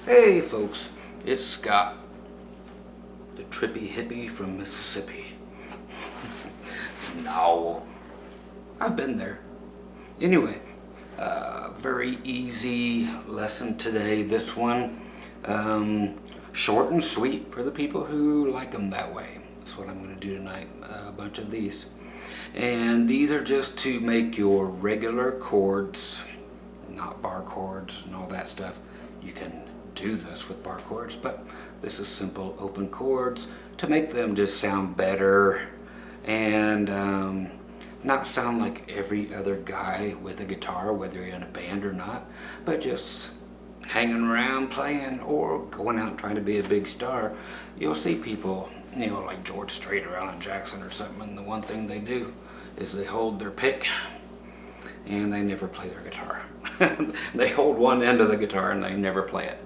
Hey folks, it's Scott, the trippy hippie from Mississippi. No, I've been there. Anyway, very easy lesson today. This one, short and sweet for the people who like them that way. That's what I'm going to do tonight, a bunch of these. And these are just to make your regular chords, not bar chords and all that stuff. You can do this with bar chords, but this is simple open chords to make them just sound better and not sound like every other guy with a guitar, whether you're in a band or not, but just hanging around playing or going out and trying to be a big star. You'll see people, like George Strait or Alan Jackson or something, and the one thing they do is they hold their pick and they never play their guitar. They hold one end of the guitar and they never play it.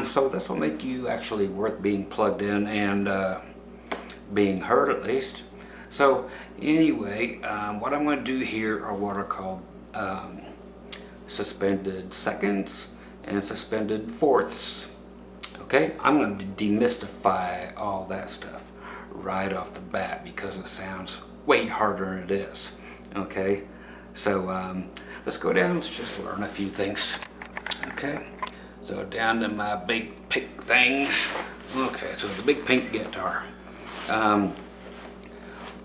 So this will make you actually worth being plugged in and being heard at least. So anyway, what I'm going to do here are what are called suspended seconds and suspended fourths. Okay, I'm going to demystify all that stuff right off the bat because it sounds way harder than it is. Okay, so let's go down, let's just learn a few things. Okay, so down to my big pink thing. Okay, so the big pink guitar.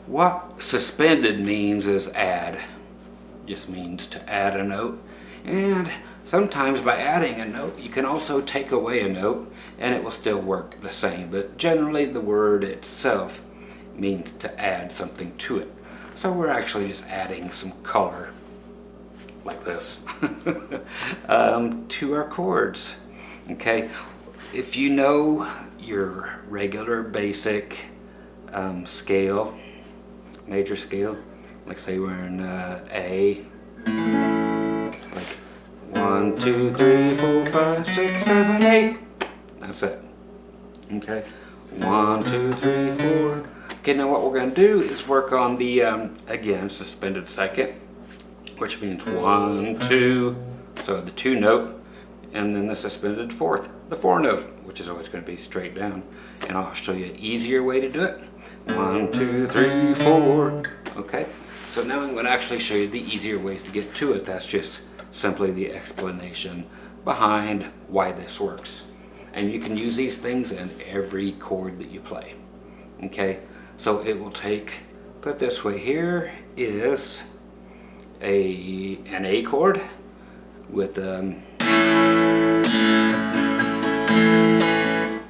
What suspended means is add. Just means to add a note. And sometimes by adding a note, you can also take away a note and it will still work the same. But generally the word itself means to add something to it. So we're actually just adding some color, like this, to our chords. Okay, if you know your regular basic scale, major scale, like say we're in A, like 1, 2, 3, 4, 5, 6, 7, 8. That's it. Okay, 1, 2, 3, 4. Okay, now what we're going to do is work on the again suspended second, which means 1, 2. So the 2 note, and then the suspended fourth, the 4 note, which is always going to be straight down. And I'll show you an easier way to do it. 1, 2, 3, 4. Okay, so now I'm going to actually show you the easier ways to get to it. That's just simply the explanation behind why this works. And you can use these things in every chord that you play. Okay, so it will take, put it this way, here is an A chord with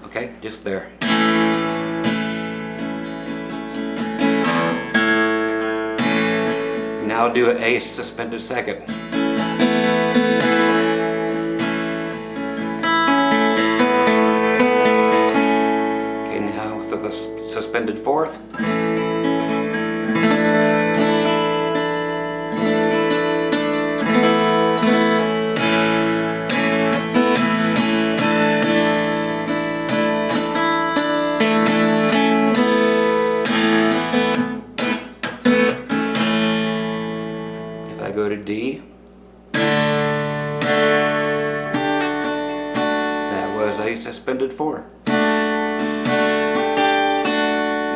okay, just there. Now do an A suspended second. Okay, now so the suspended fourth. Go to D. That was a suspended 4.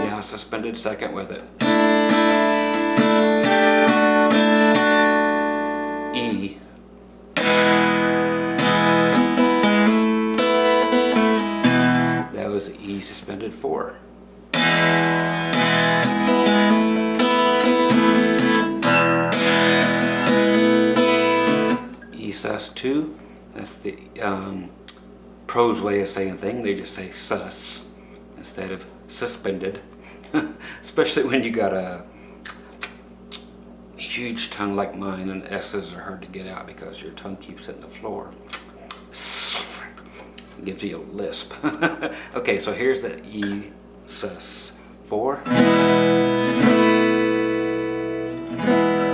Now suspended second with it. E. That was E suspended 4. sus2, that's the pros way of saying thing. They just say sus instead of suspended. Especially when you got a huge tongue like mine, and S's are hard to get out because your tongue keeps hitting the floor. It gives you a lisp. Okay, so here's the E sus4.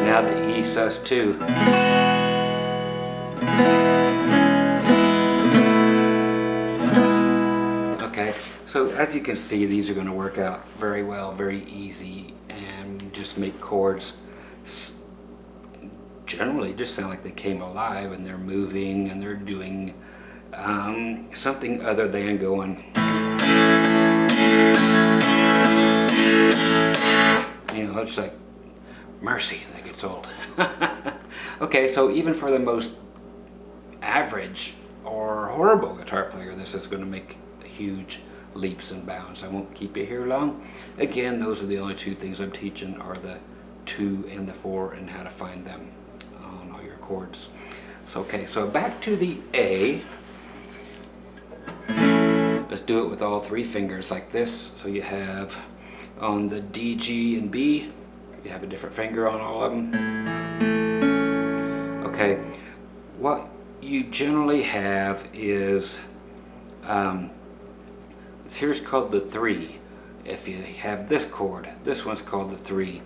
Now the E sus2. Okay, so as you can see, these are going to work out very well, very easy, and just make chords generally just sound like they came alive and they're moving and they're doing something other than going, it's like, mercy, that gets old. Okay, so even for the most average or horrible guitar player, this is going to make huge leaps and bounds. I won't keep you here long. Again, those are the only two things I'm teaching, are the 2 and the 4 and how to find them on all your chords. So, okay, so back to the A. Let's do it with all 3 fingers like this. So you have on the D, G, and B, you have a different finger on all of them. Okay, what you generally have is, here's called the 3. If you have this chord, this one's called the 3.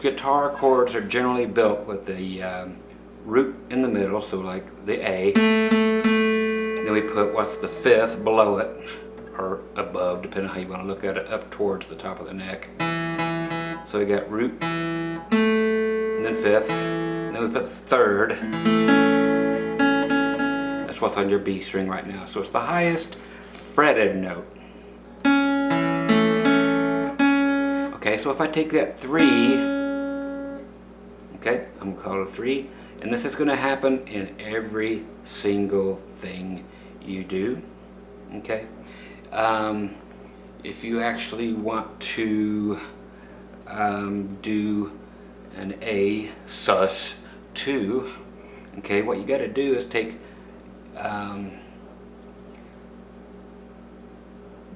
Guitar chords are generally built with the root in the middle, so like the A. Then we put what's the 5th below it, or above, depending on how you want to look at it, up towards the top of the neck. So we got root, and then 5th, and then we put 3rd. That's what's on your B string right now. So it's the highest fretted note. Okay, so if I take that 3, okay, I'm going to call it a 3, and this is going to happen in every single thing you do. Okay, if you actually want to do an A sus2, okay, what you got to do is take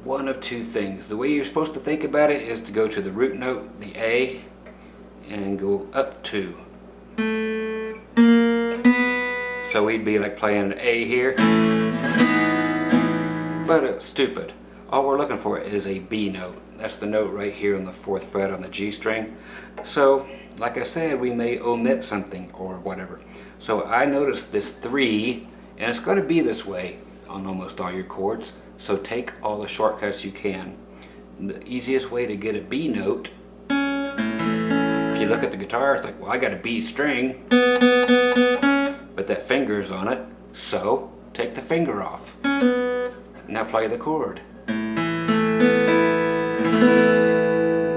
one of 2 things. The way you're supposed to think about it is to go to the root note, the A, and go up 2. So we'd be like playing an A here, but it's stupid. All we're looking for is a B note. That's the note right here on the 4th fret on the G string. So, like I said, we may omit something or whatever. So I noticed this 3, and it's going to be this way on almost all your chords. So take all the shortcuts you can. The easiest way to get a B note, if you look at the guitar, it's like, well, I got a B string, but that finger's on it, so take the finger off. Now play the chord.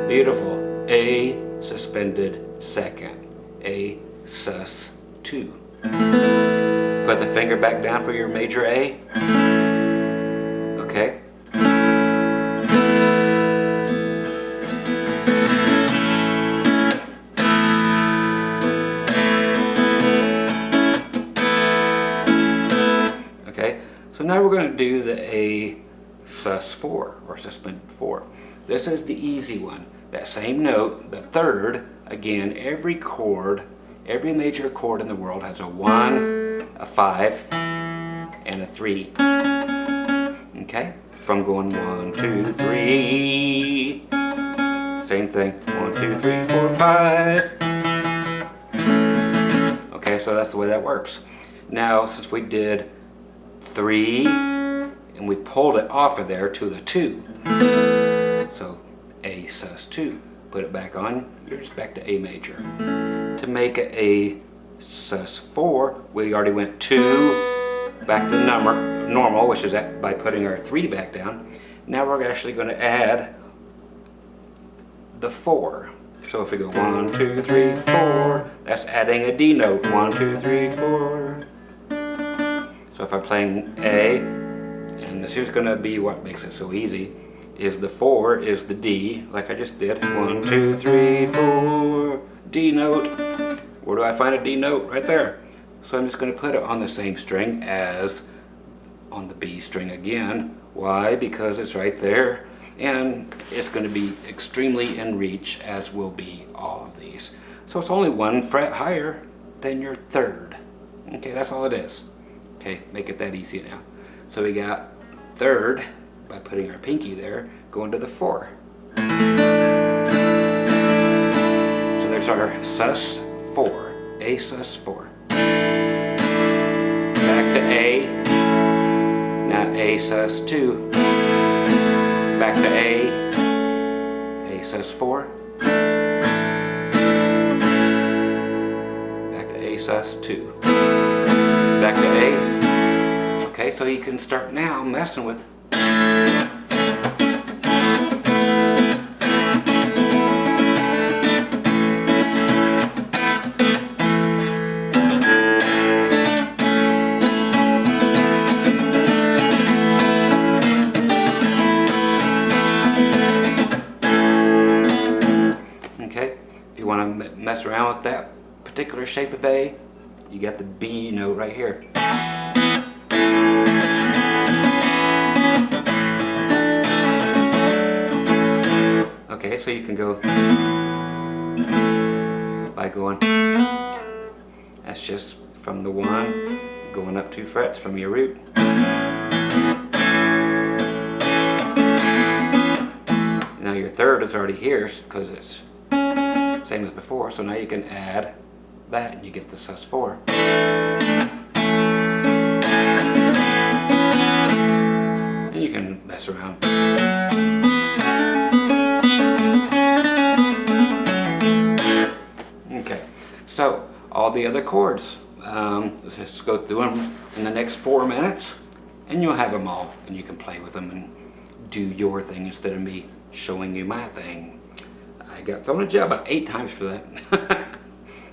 Beautiful. A suspended 2nd. A sus2. Put the finger back down for your major A. Okay. Okay, so now we're going to do the A sus4 or suspended 4. This is the easy one. That same note, the 3rd, again, every chord, every major chord in the world has a 1, a 5, and a 3. Okay? From going 1, 2, 3. Same thing. 1, 2, 3, 4, 5. Okay, so that's the way that works. Now, since we did 3, and we pulled it off of there to the 2. So A sus2. Put it back on, you're just back to A major. To make it a sus4, we already went 2, back to normal, which is by putting our 3 back down. Now we're actually going to add the 4. So if we go 1, 2, 3, 4, that's adding a D note. 1, 2, 3, 4. So if I'm playing A, and this here's going to be what makes it so easy, is the 4 is the D, like I just did. 1, 2, 3, 4, D note. Where do I find a D note? Right there. So I'm just going to put it on the same string as on the B string again. Why? Because it's right there, and it's going to be extremely in reach, as will be all of these. So it's only 1 fret higher than your 3rd. Okay, that's all it is. Okay, make it that easy now. So we got 3rd, by putting our pinky there, going to the 4. So there's our sus4, A sus4. Back to A, now A sus2. Back to A sus4. Back to A sus2. Back to A. Okay, Okay, so you can start now messing with. Okay, if you want to mess around with that particular shape of A, you got the B note right here. Okay, so you can go by going, that's just from the 1 going up 2 frets from your root. Now your 3rd is already here because it's same as before, so now you can add that and you get the sus4. And you can mess around. Okay, so all the other chords, let's just go through them in the next 4 minutes and you'll have them all and you can play with them and do your thing instead of me showing you my thing. I got thrown in jail about 8 times for that.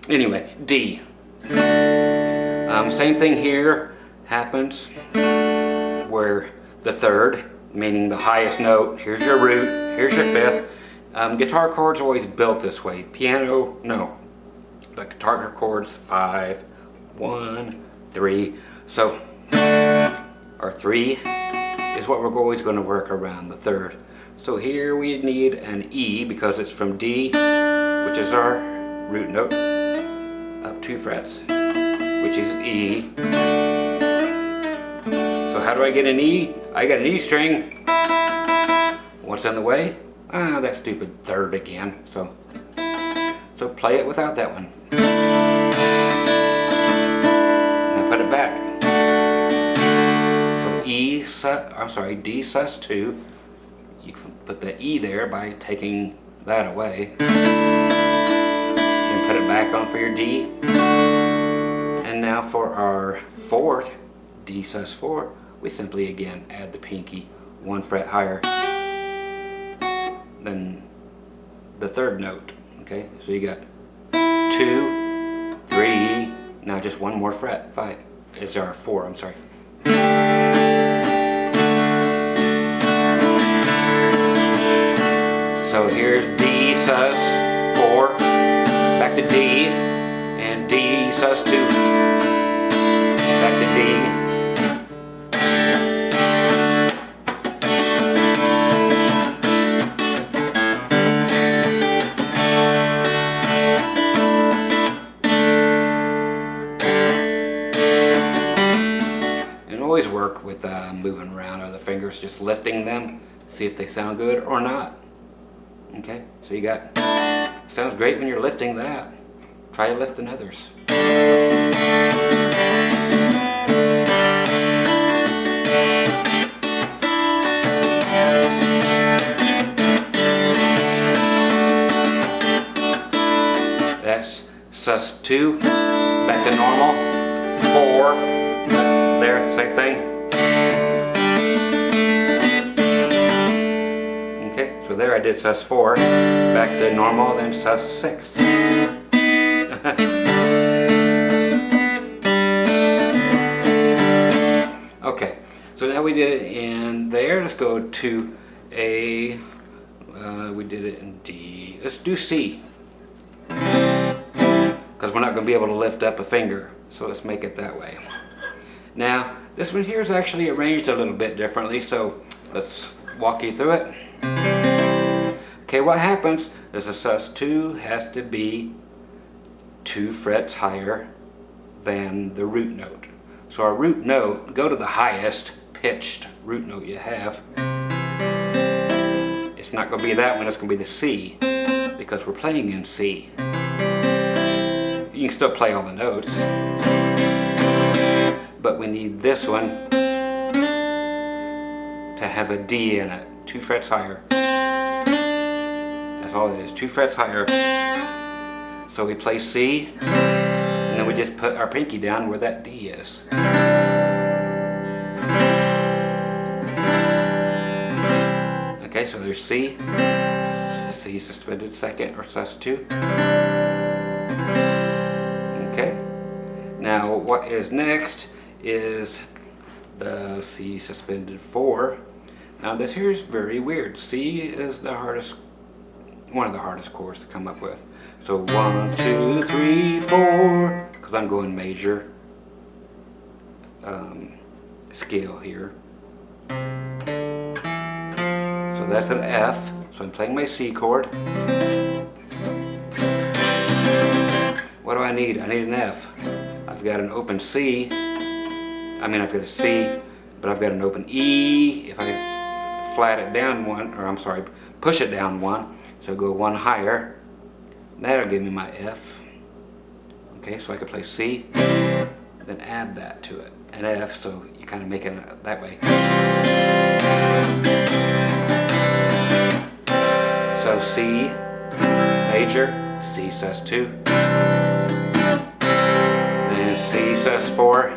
Anyway, D. Same thing here happens where the 3rd, meaning the highest note, here's your root, here's your 5th. Guitar chords are always built this way. Piano, no. But guitar chords, 5, 1, 3. So, our 3 is what we're always going to work around, the 3rd. So here we need an E because it's from D, which is our root note, up 2 frets, which is E. So how do I get an E? I got an E string. What's in the way? That stupid 3rd again. So play it without that one. Now put it back. So D sus2. You can put the E there by taking that away. Then put it back on for your D. And now for our 4th, D sus4, we simply again add the pinky 1 fret higher than the 3rd note. Okay, so you got 2, 3, now just 1 more fret, 5. It's our 4, I'm sorry. So here's D sus4, back to D, and D sus2, back to D. And always work with moving around other fingers, just lifting them, see if they sound good or not. Okay, so you got, sounds great when you're lifting that. Try lifting others. That's sus2, back to normal, 4, there, same thing. So there I did sus4, back to normal, then sus6. Okay, so now we did it in there. Let's go to A. We did it in D. Let's do C. Because we're not going to be able to lift up a finger. So let's make it that way. Now, this one here is actually arranged a little bit differently. So let's walk you through it. Okay, what happens is a sus2 has to be 2 frets higher than the root note. So our root note, go to the highest pitched root note you have. It's not going to be that one, it's going to be the C, because we're playing in C. You can still play all the notes, but we need this one to have a D in it, 2 frets higher. That's all it is, 2 frets higher. So we play C, and then we just put our pinky down where that D is. so there's C, C suspended second or sus2. Okay, now what is next is the C suspended 4. Now this here is very weird. C is the hardest, one of the hardest chords to come up with. So 1, 2, 3, 4, because I'm going major scale here. So that's an F, so I'm playing my C chord. What do I need? I need an F. I've got an open C, I've got a C, but I've got an open E. If I can flat it down one, or I'm sorry, push it down one, so go one higher, that'll give me my F. Okay, so I can play C, then add that to it, an F, so you kind of make it that way. So C major, C sus2, then C sus4.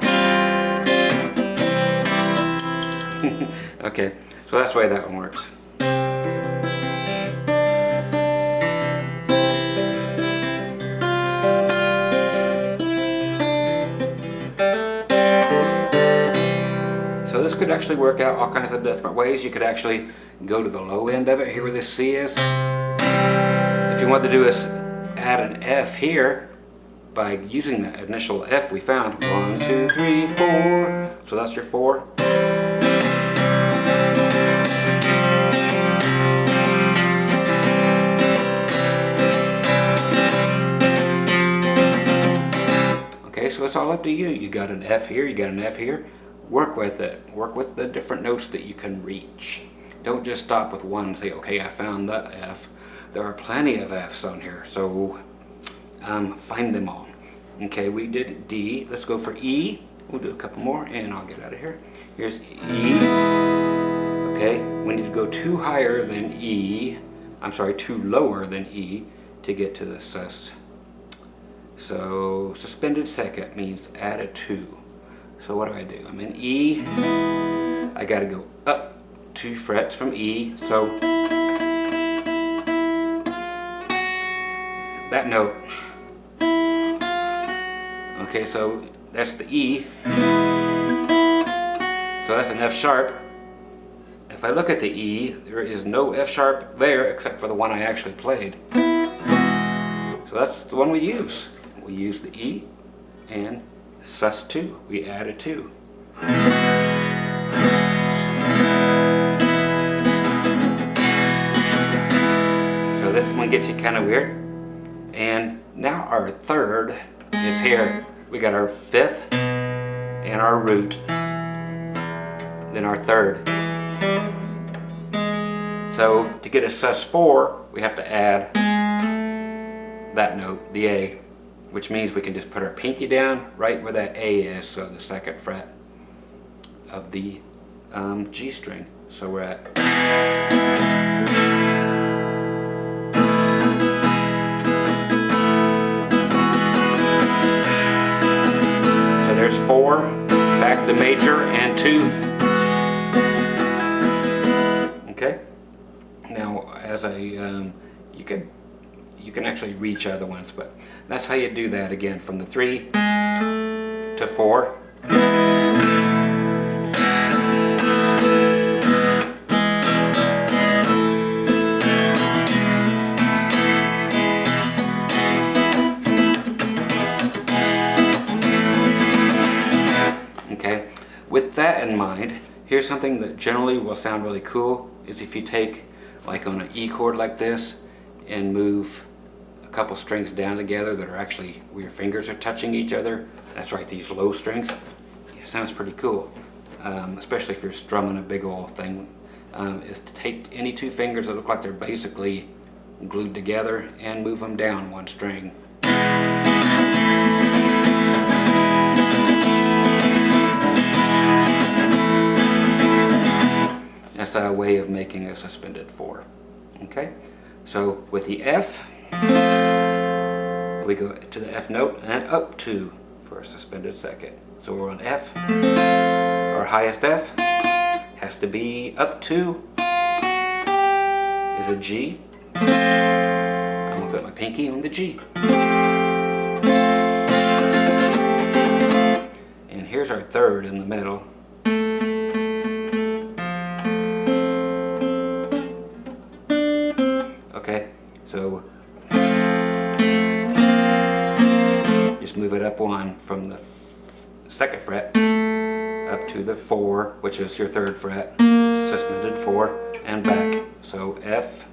Okay, so that's the way that one works. So this could actually work out all kinds of different ways. You could actually go to the low end of it, here where this C is. If you want to do is add an F here by using the initial F we found. 1, 2, 3, 4. So that's your 4. Okay, so it's all up to you. You got an F here, you got an F here. Work with it. Work with the different notes that you can reach. Don't just stop with one and say, okay, I found the F. There are plenty of Fs on here, so find them all. Okay, we did D. Let's go for E. We'll do a couple more and I'll get out of here. Here's E. Okay, we need to go 2 higher than E. I'm sorry, 2 lower than E to get to the sus. So suspended second means add a 2. So what do? I'm in E. I gotta go up 2 frets from E. So that note. Okay, so that's the E. So that's an F sharp. If I look at the E, there is no F sharp there except for the one I actually played. So that's the one we use. We use the E and sus2. We add a 2. So this one gets you kind of weird. And now our third is here. We got our 5th and our root. Then our third. So to get a sus4, we have to add that note, the A, which means we can just put our pinky down right where that A is, so the 2nd fret of the G string. So we're at. So there's 4, back to major, and 2. Okay. Now, as you can actually reach other ones, but that's how you do that again, from the 3 to 4. Okay, with that in mind, here's something that generally will sound really cool, is if you take, like on an E chord like this, and move a couple strings down together that are actually where your fingers are touching each other. That's right, these low strings. It sounds pretty cool, especially if you're strumming a big old thing. Is to take any 2 fingers that look like they're basically glued together and move them down 1 string. That's a way of making a suspended 4. Okay, so with the F, we go to the F note and up 2 for a suspended second. So we're on F. Our highest F has to be up 2. is a G. I'm gonna put my pinky on the G. And here's our third in the middle. Okay, so just move it up one from the second fret up to the 4, which is your third fret, suspended 4, and back. So F.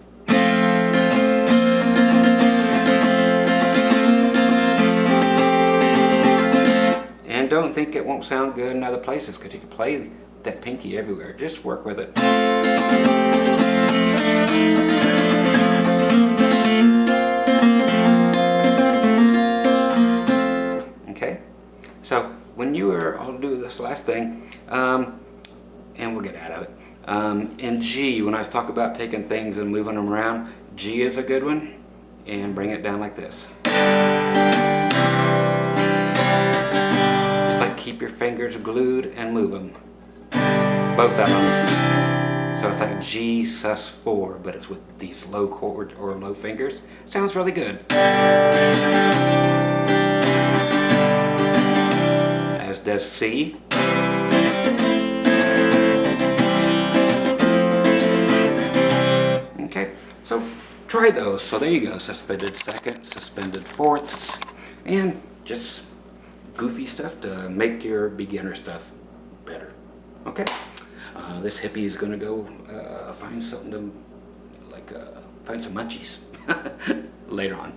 And don't think it won't sound good in other places, because you can play that pinky everywhere. Just work with it. Okay, so when you are, I'll do this last thing, and we'll get out of it. In G, when I was talking about taking things and moving them around, G is a good one, and bring it down like this. Just like keep your fingers glued and move them. Both of them. So it's like G sus4, but it's with these low chord or low fingers. Sounds really good. As does C. Okay, so try those. So there you go, suspended second, suspended fourths, and just goofy stuff to make your beginner stuff better. Okay, this hippie is gonna go find something to, like, find some munchies later on.